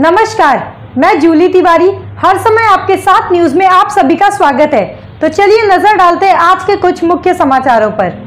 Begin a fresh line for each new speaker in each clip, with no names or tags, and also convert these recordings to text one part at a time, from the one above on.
नमस्कार, मैं जूली तिवारी। हर समय आपके साथ न्यूज में आप सभी का स्वागत है। तो चलिए नजर डालते हैं आज के कुछ मुख्य समाचारों पर।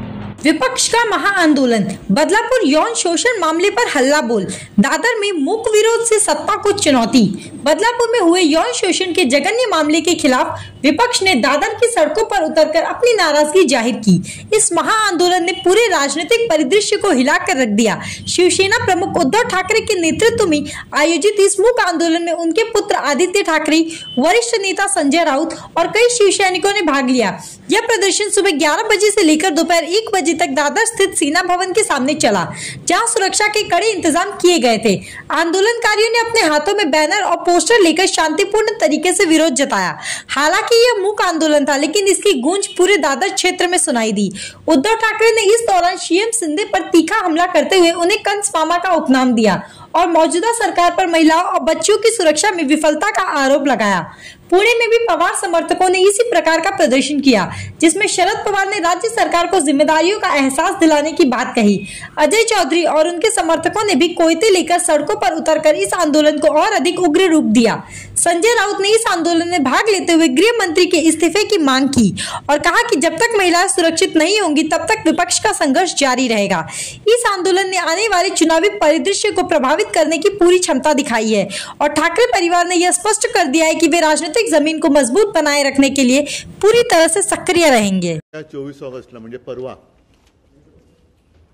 विपक्ष का महाआंदोलन, बदलापुर यौन शोषण मामले पर हल्ला बोल, दादर में मूक विरोध से सत्ता को चुनौती। बदलापुर में हुए यौन शोषण के जघन्य मामले के खिलाफ विपक्ष ने दादर की सड़कों पर उतरकर अपनी नाराजगी जाहिर की। इस महाआंदोलन ने पूरे राजनीतिक परिदृश्य को हिलाकर रख दिया। शिवसेना प्रमुख उद्धव ठाकरे के नेतृत्व में आयोजित इस मूक आंदोलन में उनके पुत्र आदित्य ठाकरे, वरिष्ठ नेता संजय राउत और कई शिव सैनिकों ने भाग लिया। यह प्रदर्शन सुबह 11 बजे से लेकर दोपहर 1 बजे तक दादर स्थित सेना भवन के सामने चला, जहां सुरक्षा के कड़े इंतजाम किए गए थे। आंदोलनकारियों ने अपने हाथों में बैनर और पोस्टर लेकर शांतिपूर्ण तरीके से विरोध जताया। हालांकि यह मूक आंदोलन था, लेकिन इसकी गूंज पूरे दादर क्षेत्र में सुनाई दी। उद्धव ठाकरे ने इस दौरान सीएम शिंदे पर तीखा हमला करते हुए उन्हें कंस मामा का उपनाम दिया और मौजूदा सरकार पर महिलाओं और बच्चों की सुरक्षा में विफलता का आरोप लगाया। पुणे में भी पवार समर्थकों ने इसी प्रकार का प्रदर्शन किया, जिसमें शरद पवार ने राज्य सरकार को जिम्मेदारियों का एहसास दिलाने की बात कही। अजय चौधरी और उनके समर्थकों ने भी कोयते लेकर सड़कों पर उतरकर इस आंदोलन को और अधिक उग्र रूप दिया। संजय राउत ने इस आंदोलन में भाग लेते हुए गृह मंत्री के इस्तीफे की मांग की और कहा कि जब तक महिलाएं सुरक्षित नहीं होंगी तब तक विपक्ष का संघर्ष जारी रहेगा। इस आंदोलन ने आने वाले चुनावी परिदृश्य को प्रभावित करने की पूरी क्षमता दिखाई है और ठाकरे परिवार ने यह स्पष्ट कर दिया है कि वे राजनीतिक जमीन को मजबूत बनाए रखने के लिए पूरी तरह से सक्रिय रहेंगे।
24 ऑगस्टला म्हणजे परवा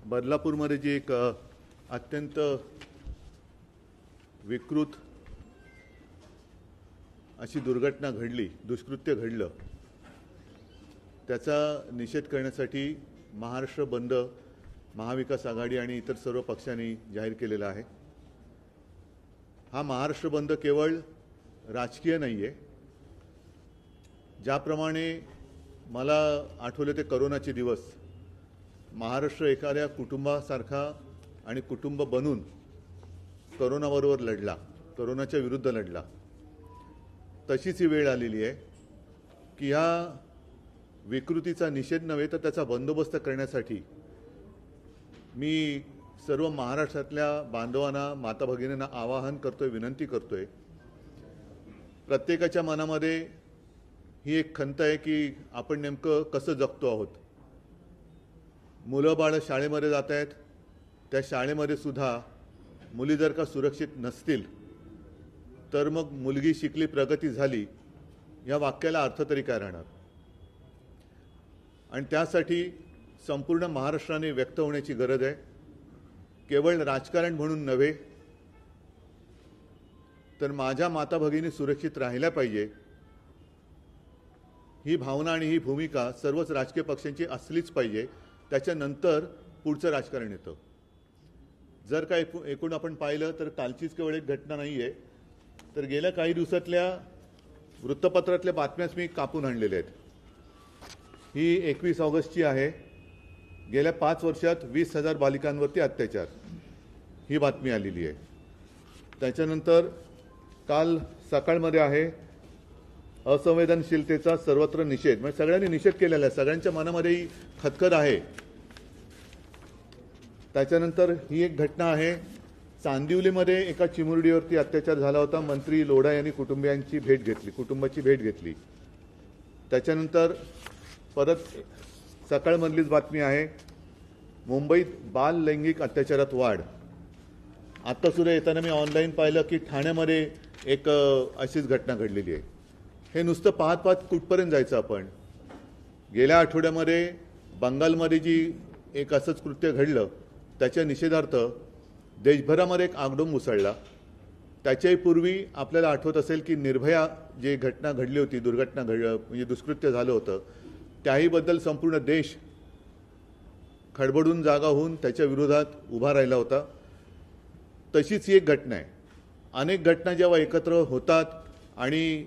बदलापूरमध्ये जी एक अत्यंत विकृत अशी दुर्घटना घडली, दुष्कृत्य घडलं, त्याचा निषेध करण्यासाठी महाराष्ट्र बंद महाविकास आघाडी आणि इतर सर्व पक्षांनी जाहीर केलेला आहे। हा महाराष्ट्र बंद केवळ राजकीय नाहीये। ज्याप्रमाणे मला आठवले ते कोरोनाचे दिवस, महाराष्ट्र एखाद्या कुटुंबासारखा आणि कुटुंब बनून कोरोनाबरोबर लढला, कोरोनाच्या विरुद्ध लढला। तशीच ही वेळ आलेली आहे की ह्या विकृतीचा निषेध नव्हे तर त्याचा बंदोबस्त करण्यासाठी मी सर्व महाराष्ट्रातल्या बांधवांना, माता भगिनींना आवाहन करतोय, विनंती करतोय। प्रत्येकाच्या मनामध्ये ही एक खंत आहे की आपण नेमकं कसं जगतो आहोत। मुलं बाळ शाळेमध्ये जात आहेत, त्या शाळेमध्ये सुद्धा मुली जर का सुरक्षित नसतील तर मग मुलगी शिकली, प्रगती झाली, या वाक्याला अर्थ तरी काय राहणार। आणि त्यासाठी संपूर्ण महाराष्ट्राने व्यक्त होण्याची गरज आहे। केवळ राजकारण म्हणून नव्हे तर माझ्या माता भगिनी सुरक्षित राहिल्या पाहिजे, ही भावना आणि ही भूमिका सर्वच राजकीय पक्षांची असलीच पाहिजे। त्याच्यानंतर पुढचं राजकारण येतं। जर का एकूण आपण पाहिलं तर कालचीच केवळ एक घटना नाही आहे, तर गेल्या काही दिवसातल्या वृत्तपत्रातल्या बातम्याच मी कापून आणलेल्या आहेत। ही 21 ऑगस्टची आहे। गेल्या 5 वर्षात 20,000 बालिकांवरती अत्याचार, ही बातमी आलेली आहे। त्याच्यानंतर काल सकाळमध्ये आहे असंवेदनशीलतेचा सर्वत्र निषेध, म्हणजे सगळ्यांनी निषेध केलेला आहे, सगळ्यांच्या मनामध्ये खदखद आहे। त्याच्यानंतर ही एक घटना आहे, चांदिवलीमध्ये एका चिमुरडीवरती अत्याचार झाला होता। मंत्री लोढा यांनी कुटुंबाची भेट घेतली। त्याच्यानंतर परत सकाळमधलीच बातमी आहे, मुंबईत बाल लैंगिक अत्याचारात वाढ। आता सुद्धा येताना मी ऑनलाईन पाहिलं की ठाण्यामध्ये एक अशीच घटना घडलेली आहे। हे नुसतं पाहत पाहत कुठपर्यंत जायचं आपण। गेल्या आठवड्यामध्ये बंगालमध्ये जी एक असंच कृत्य घडलं, त्याच्या निषेधार्थ देशभरामध्ये एक आगडोंब उसळला। त्याच्याही पूर्वी आपल्याला आठवत असेल की निर्भया जी घटना घडली होती, म्हणजे दुष्कृत्य झालं होतं, त्याहीबद्दल संपूर्ण देश खडबडून जागा होऊन त्याच्या विरोधात उभा राहिला होता। तशीच ही एक घटना आहे। अनेक घटना जेव्हा एकत्र होतात आणि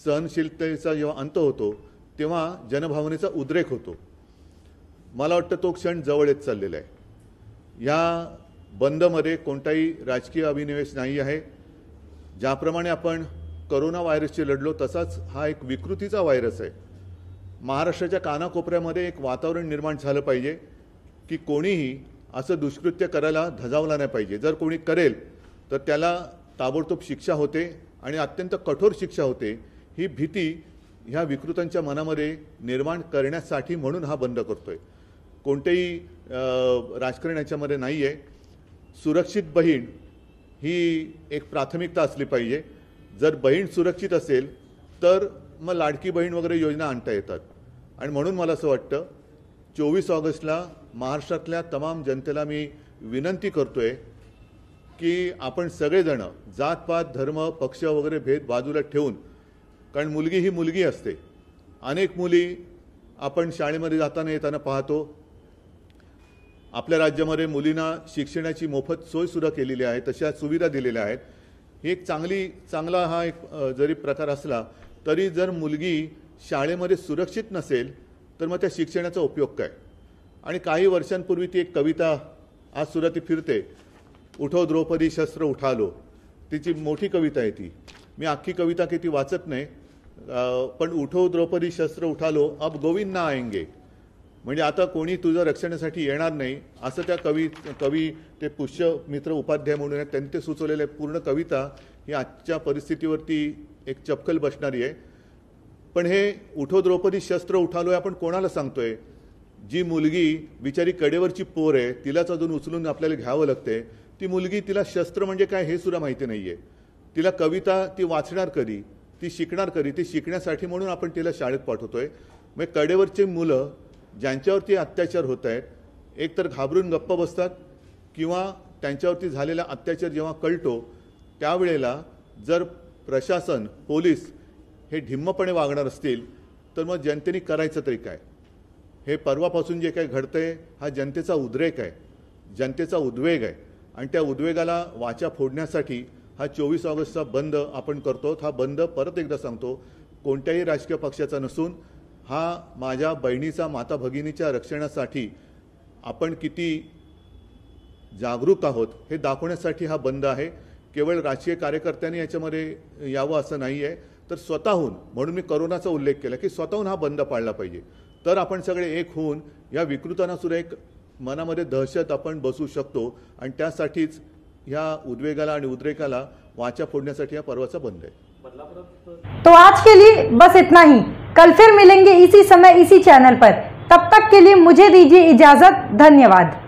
सहनशीलतेचा जेव्हा अंत होतो तेव्हा जनभावनेचा उद्रेक होतो। मला वाटतं तो क्षण जवळ येत चाललेला आहे। या बंदमध्ये कोणताही राजकीय अभिनिवेश नाही आहे। ज्याप्रमाणे आपण कोरोना व्हायरसशी लढलो तसाच हा एक विकृतीचा व्हायरस आहे। महाराष्ट्राच्या कानाकोपऱ्यामध्ये एक वातावरण निर्माण झालं पाहिजे की कोणीही असं दुष्कृत्य करायला धजावला नाही पाहिजे। जर कोणी करेल तर त्याला ताबडतोब शिक्षा होते आणि अत्यंत कठोर शिक्षा होते, ही भीती ह्या विकृतांच्या मनामध्ये निर्माण करण्यासाठी म्हणून हा बंद करतोय. कोणतेही राजकारण याच्यामध्ये नाही आहे. सुरक्षित बहीण ही एक प्राथमिकता असली पाहिजे. जर बहीण सुरक्षित असेल तर मग लाडकी बहीण वगैरे योजना आणता येतात. आणि म्हणून मला असं वाटतं 24 ऑगस्टला महाराष्ट्रातल्या तमाम जनतेला मी विनंती करतोय की आपण सगळेजण जातपात धर्म पक्ष वगैरे भेद बाजूला ठेवून, कारण मुलगी ही मुलगी असते. अनेक मुली आपण शाळेमध्ये जाताना येताना पाहतो. आपल्या राज्यामध्ये मुलींना शिक्षणाची मोफत सोयसुद्धा केलेली आहे, तशा सुविधा दिलेल्या आहेत. ही एक चांगला हा एक जरी प्रकार असला तरी जर मुलगी शाळेमध्ये सुरक्षित नसेल तर मग त्या शिक्षणाचा उपयोग काय. आणि काही वर्षांपूर्वी ती एक कविता आजसुद्धा ती फिरते, उठो द्रौपदी शस्त्र उठालो. तिची मोठी कविता आहे ती. मी अख्खी कविता किती वाचत नाही, पण उठो द्रौपदी शस्त्र उठालो अब गोविंद ना आएंगे, म्हणजे आता कोणी तुझं रक्षणासाठी येणार नाही असं त्या कवी ते पुष्यमित्र उपाध्याय म्हणून आहेत, त्यांनी ते सुचवलेलं आहे. पूर्ण कविता ही आजच्या परिस्थितीवरती एक चपखल बसणारी आहे. पण हे उठो द्रौपदी शस्त्र उठालो आपण कोणाला सांगतोय? जी मुलगी बिचारी कडेवरची पोर आहे, तिलाच अजून उचलून आपल्याला घ्यावं लागते. ती मुलगी, तिला शस्त्र म्हणजे काय हे सुद्धा माहिती नाहीये. तिला कविता ती वाचणार कधी, ती शिकणार कधी? ती शिकण्यासाठी म्हणून आपण तिला शाळेत पाठवतोय. मग कडेवरचे मुलं ज्यांच्यावरती अत्याचार होत आहेत, एकतर घाबरून गप्प बसतात किंवा त्यांच्यावरती झालेला अत्याचार जेव्हा कळतो त्यावेळेला जर प्रशासन पोलीस हे ढिम्मपणे वागणार असतील तर मग जनतेने करायचं तरी काय? हे परवापासून जे काही घडतंय हा जनतेचा उद्रेक आहे, जनतेचा उद्वेग आहे. आणि त्या उद्वेगाला वाचा फोडण्यासाठी हा 24 ऑगस्टचा बंद आपण करतो. हा बंद परत एकदा सांगतो कोणत्याही राजकीय पक्षाचा नसून हा माझ्या बहिणीचा, माता भगिनीच्या रक्षणासाठी आपण किती जागरूक आहोत हे दाखवण्यासाठी हा बंद आहे. केवळ राजकीय कार्यकर्त्यांनी याच्यामध्ये यावं असं नाही आहे, तर स्वतःहून, म्हणून मी करोनाचा उल्लेख केला की स्वतःहून हा बंद पाळला पाहिजे. तर आपण सगळे एक होऊन या विकृतांना सुद्धा एक मनामध्ये दहशत आपण बसू शकतो. आणि त्यासाठीच ह्या उद्वेगाला आणि उद्रेकाला वाचा फोडण्यासाठी हा पर्वाचा बंद आहे.
तो आज के लिए बस इतना ही. कल फिर मिलेंगे इसी समय इसी चैनल पर. तब तक के लिए मुझे दीजिए इजाजत. धन्यवाद.